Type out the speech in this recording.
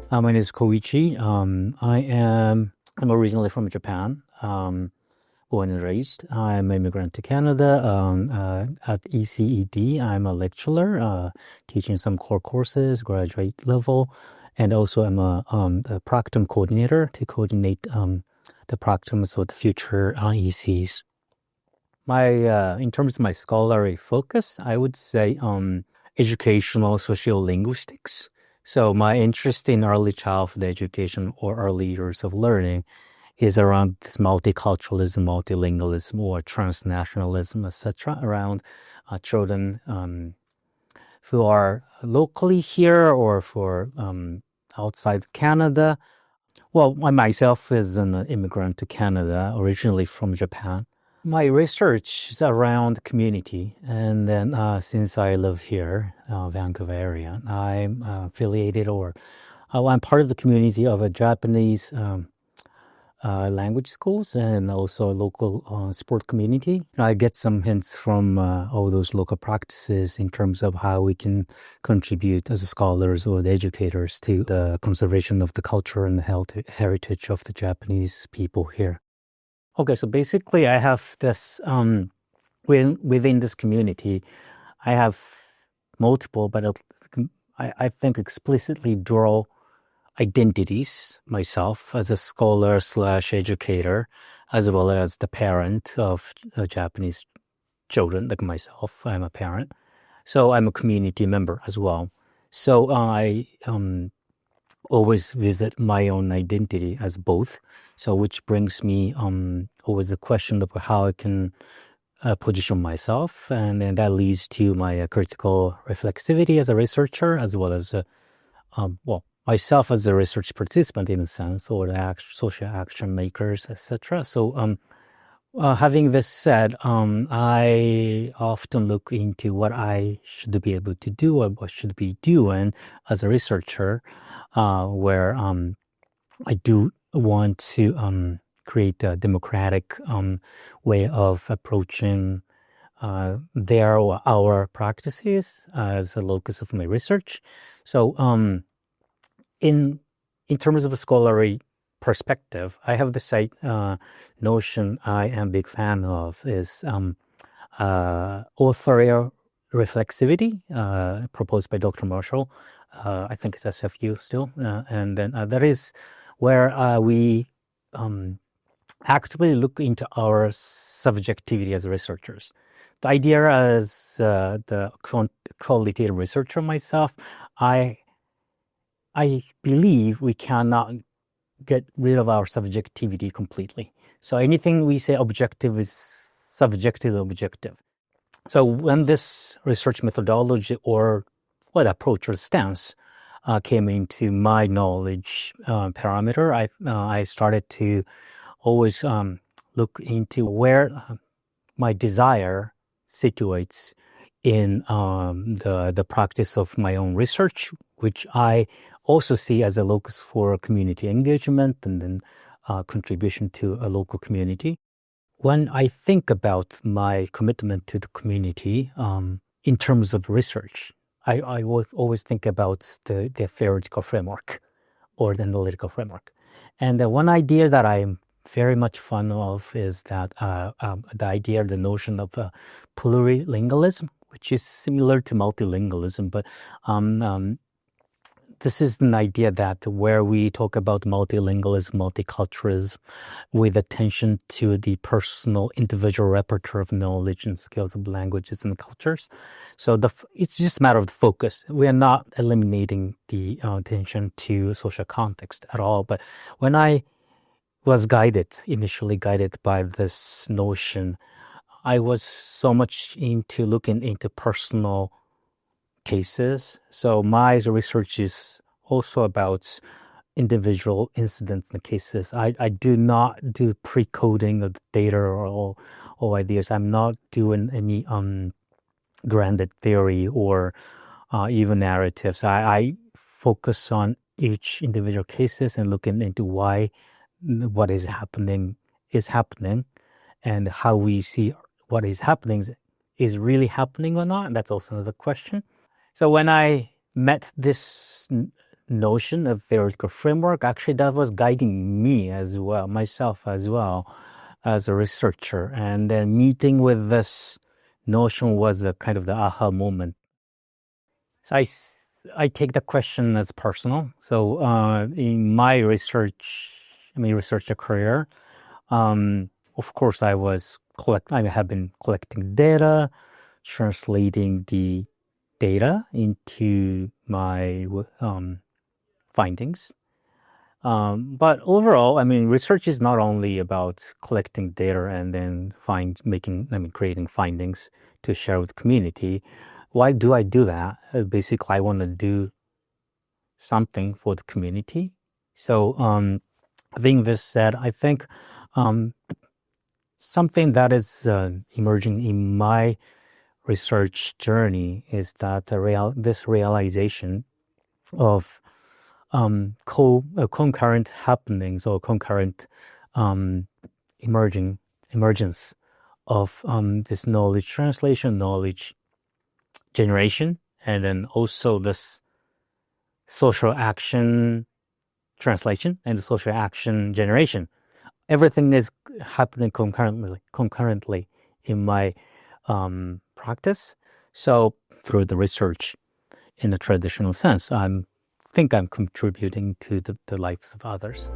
My name is Koichi. I'm originally from Japan, born and raised. I'm an immigrant to Canada. At ECED, I'm a lecturer, teaching some core courses, graduate level, and also I'm a practicum coordinator to coordinate the practicums of the future ECs. In terms of my scholarly focus, I would say educational sociolinguistics. So my interest in early childhood education or early years of learning is around this multiculturalism, multilingualism, or transnationalism, etc., around children who are locally here or for outside Canada. Well, I myself is an immigrant to Canada, originally from Japan. My research is around community, and then since I live here, Vancouver area, I'm affiliated or I'm part of the community of a Japanese language schools and also a local sport community. I get some hints from all those local practices in terms of how we can contribute as scholars or the educators to the conservation of the culture and the heritage of the Japanese people here. Okay, so basically I have this, within this community, I have multiple, but I think explicitly draw identities myself as a scholar slash educator, as well as the parent of Japanese children, like myself. I'm a parent. So I'm a community member as well. So I always visit my own identity as both. So which brings me always the question of how I can position myself, and then that leads to my critical reflexivity as a researcher, as well as myself as a research participant in a sense, or the social action makers, etc. So having this said, I often look into what I should be able to do or what should be doing as a researcher, where I do want to create a democratic way of approaching their or our practices as a locus of my research. So in terms of a scholarly perspective, I have this notion I am a big fan of is authorial reflexivity, proposed by Dr. Marshall. I think it's SFU still. And then that is where we actively look into our subjectivity as researchers. The idea as the qualitative researcher myself, I believe we cannot get rid of our subjectivity completely. So anything we say objective is subjective objective. So when this research methodology or what approach or stance came into my knowledge parameter, I started to always look into where my desire situates in the practice of my own research, which I also see as a locus for community engagement and then contribution to a local community. When I think about my commitment to the community in terms of research, I would always think about the theoretical framework or the analytical framework. And the one idea that I'm very much fond of is that the idea, the notion of plurilingualism, which is similar to multilingualism, but this is an idea that where we talk about multilingualism, multiculturalism, with attention to the personal, individual repertoire of knowledge and skills of languages and cultures. So it's just a matter of the focus. We are not eliminating the attention to social context at all. But when I was initially guided by this notion, I was so much into looking into personal cases. So my research is also about individual incidents and cases. I do not do pre-coding of data or ideas. I'm not doing any grounded theory or even narratives. I focus on each individual cases and looking into why what is happening, and how we see what is happening is really happening or not. And that's also another question. So when I met this notion of theoretical framework, actually that was guiding me as well, myself as well, as a researcher. And then meeting with this notion was a kind of the aha moment. So I take the question as personal. So in my research career, of course I have been collecting data, translating the data into my findings. But overall, research is not only about collecting data and then creating findings to share with the community. Why do I do that? Basically, I want to do something for the community. So, being this said, I think um, something that is emerging in my research journey is that this realization of concurrent happenings or concurrent um, emergence of this knowledge translation, knowledge generation, and then also this social action translation and the social action generation. Everything is happening concurrently in my practice. So through the research, in a traditional sense, think I'm contributing to the lives of others.